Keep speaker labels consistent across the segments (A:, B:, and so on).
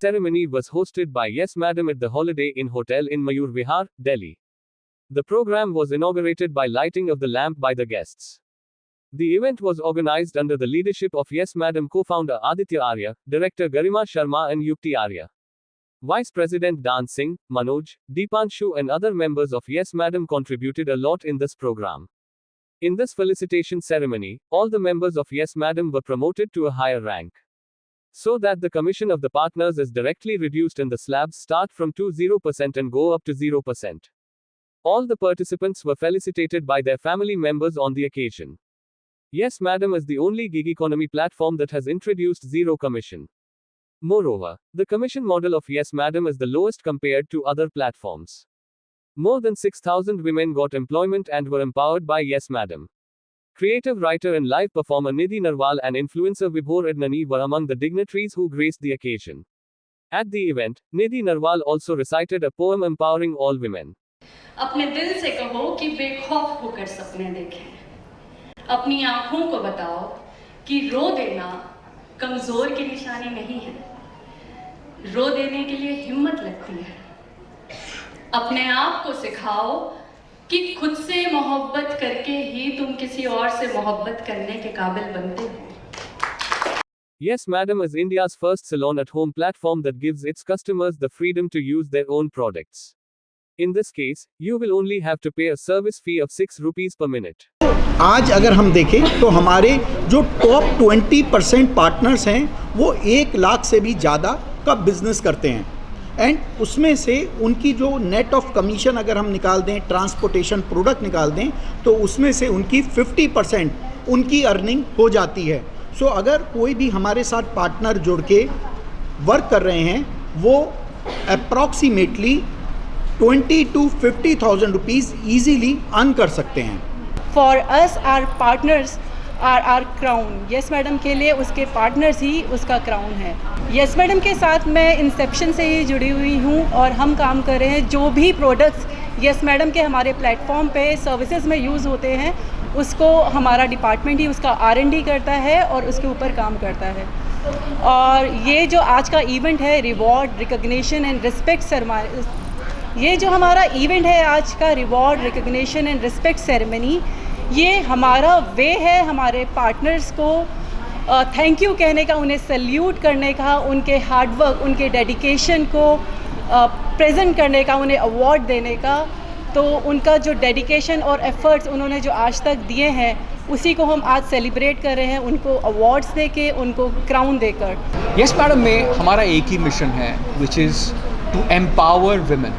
A: ceremony was hosted by Yes Madam at the Holiday Inn Hotel in Mayur Vihar, Delhi. The program was inaugurated by lighting of the lamp by the guests. The event was organized under the leadership of Yes Madam co-founder Aditya Arya, director Garima Sharma and Yukti Arya. Vice President Dan Singh, Manoj, Deepanshu and other members of Yes Madam contributed a lot in this program. In this felicitation ceremony, all the members of Yes Madam were promoted to a higher rank, so that the commission of the partners is directly reduced and the slabs start from 20% and go up to 0%. All the participants were felicitated by their family members on the occasion. Yes Madam is the only gig economy platform that has introduced zero commission. Moreover, the commission model of Yes Madam is the lowest compared to other platforms. More than 6,000 women got employment and were empowered by Yes Madam. Creative writer and live performer Nidhi Narwal and influencer Vibhor Adnani were among the dignitaries who graced the occasion. At the event, Nidhi Narwal also recited a poem empowering all women.
B: अपने दिल से कहो कि बेखौफ होकर सपने देखें, अपनी आंखों को बताओ कि रो देना कमजोर की निशानी नहीं है, रो देने के लिए हिम्मत लगती है। अपने आप को सिखाओ कि खुद से मोहब्बत करके ही तुम किसी और से मोहब्बत करने के काबिल बनते हो।
A: Yes Madam is India's first salon-at-home platform that gives its customers the freedom to use their own products. In this case, you will only have to pay a service fee of 6 rupees per minute.
C: आज अगर हम देखें तो हमारे जो top 20% partners हैं वो 1 लाख से भी ज़्यादा का बिजनेस करते हैं, एंड उसमें से उनकी जो नेट ऑफ कमीशन अगर हम निकाल दें, ट्रांसपोर्टेशन प्रोडक्ट निकाल दें, तो उसमें से उनकी 50% उनकी अर्निंग हो जाती है। सो अगर कोई भी हमारे साथ पार्टनर जुड़ के वर्क कर रहे हैं वो approximately 20 to 50,000 rupees easily earn कर सकते हैं।
D: For us, our partners are our crown. Yes Madam के लिए उसके पार्टनर्स ही उसका क्राउन है। Yes Madam के साथ मैं इंसेप्शन से ही जुड़ी हुई हूँ और हम काम कर रहे हैं। जो भी प्रोडक्ट्स Yes Madam के हमारे प्लेटफॉर्म पे सर्विसेज में यूज़ होते हैं उसको हमारा डिपार्टमेंट ही उसका R&D करता है और उसके ऊपर काम करता है। और ये जो आज का इवेंट है reward recognition and respect ceremony, ये जो हमारा इवेंट है आज का reward recognition and respect ceremony, ये हमारा वे है हमारे पार्टनर्स को थैंक यू कहने का, उन्हें सल्यूट करने का, उनके हार्डवर्क उनके डेडिकेशन को प्रेजेंट करने का, उन्हें अवार्ड देने का। तो उनका जो डेडिकेशन और एफर्ट्स उन्होंने जो आज तक दिए हैं उसी को हम आज सेलिब्रेट कर रहे हैं, उनको अवार्ड्स दे के, उनको क्राउन देकर।
E: यस मैडम में हमारा एक ही मिशन है which is to empower women.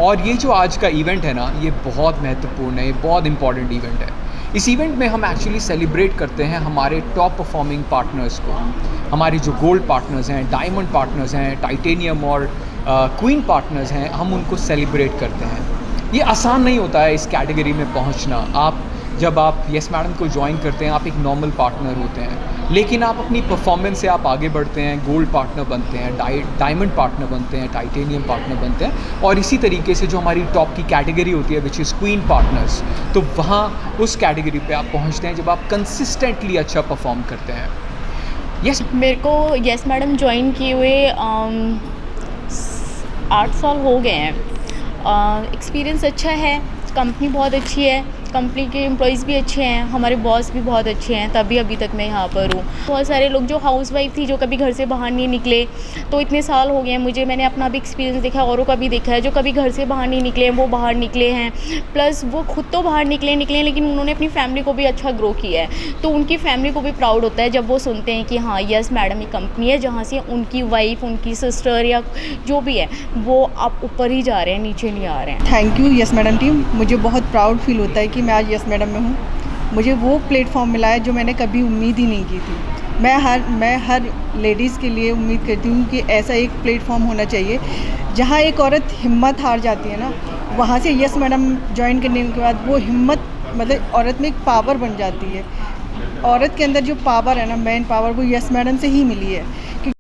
E: और ये जो आज का इवेंट है ना, ये बहुत महत्वपूर्ण है, ये बहुत इंपॉर्टेंट इवेंट है। इस इवेंट में हम एक्चुअली सेलिब्रेट करते हैं हमारे टॉप परफॉर्मिंग पार्टनर्स को। हमारे जो गोल्ड पार्टनर्स हैं, डायमंड पार्टनर्स हैं, टाइटेनियम और क्वीन पार्टनर्स हैं, हम उनको सेलिब्रेट करते हैं। ये आसान नहीं होता है इस कैटेगरी में पहुंचना। जब आप यस मैडम को ज्वाइन करते हैं आप एक नॉर्मल पार्टनर होते हैं, लेकिन आप अपनी परफॉर्मेंस से आप आगे बढ़ते हैं, गोल्ड पार्टनर बनते हैं, डायमंड पार्टनर बनते हैं, टाइटेनियम पार्टनर बनते हैं, और इसी तरीके से जो हमारी टॉप की कैटेगरी होती है विच इज़ क्वीन पार्टनर्स, तो वहाँ उस कैटेगरी पे आप पहुँचते हैं जब आप कंसिस्टेंटली अच्छा परफॉर्म करते हैं। यस
F: मेरे को यस मैडम ज्वाइन किए हुए 8 साल हो गए हैं। एक्सपीरियंस अच्छा है, कंपनी बहुत अच्छी है, कंपनी के एम्प्लॉयज़ भी अच्छे हैं, हमारे बॉस भी बहुत अच्छे हैं, तभी अभी तक मैं यहाँ पर हूँ। बहुत सारे लोग जो हाउसवाइफ थी जो कभी घर से बाहर नहीं निकले, तो इतने साल हो गए हैं मुझे, मैंने अपना भी एक्सपीरियंस देखा है, औरों का भी देखा है, जो कभी घर से बाहर नहीं निकले वो बाहर निकले हैं। प्लस वो खुद तो बाहर निकले लेकिन उन्होंने अपनी फैमिली को भी अच्छा ग्रो किया है, तो उनकी फैमिली को भी प्राउड होता है जब वो सुनते हैं कि हाँ यस मैडम एक कंपनी है जहाँ से उनकी वाइफ, उनकी सिस्टर या जो भी है वो आप ऊपर ही जा रहे हैं, नीचे नहीं आ रहे हैं।
D: Thank you yes madam team, मुझे बहुत प्राउड फील होता है कि मैं आज यस मैडम में हूँ। मुझे वो प्लेटफॉर्म मिला है जो मैंने कभी उम्मीद ही नहीं की थी। मैं हर लेडीज़ के लिए उम्मीद करती हूँ कि ऐसा एक प्लेटफॉर्म होना चाहिए जहाँ एक औरत हिम्मत हार जाती है ना, वहाँ से यस मैडम ज्वाइन करने के बाद वो हिम्मत मतलब औरत में एक पावर बन जाती है। औरत के अंदर जो पावर है ना, मैन पावर, वो यस मैडम से ही मिली है।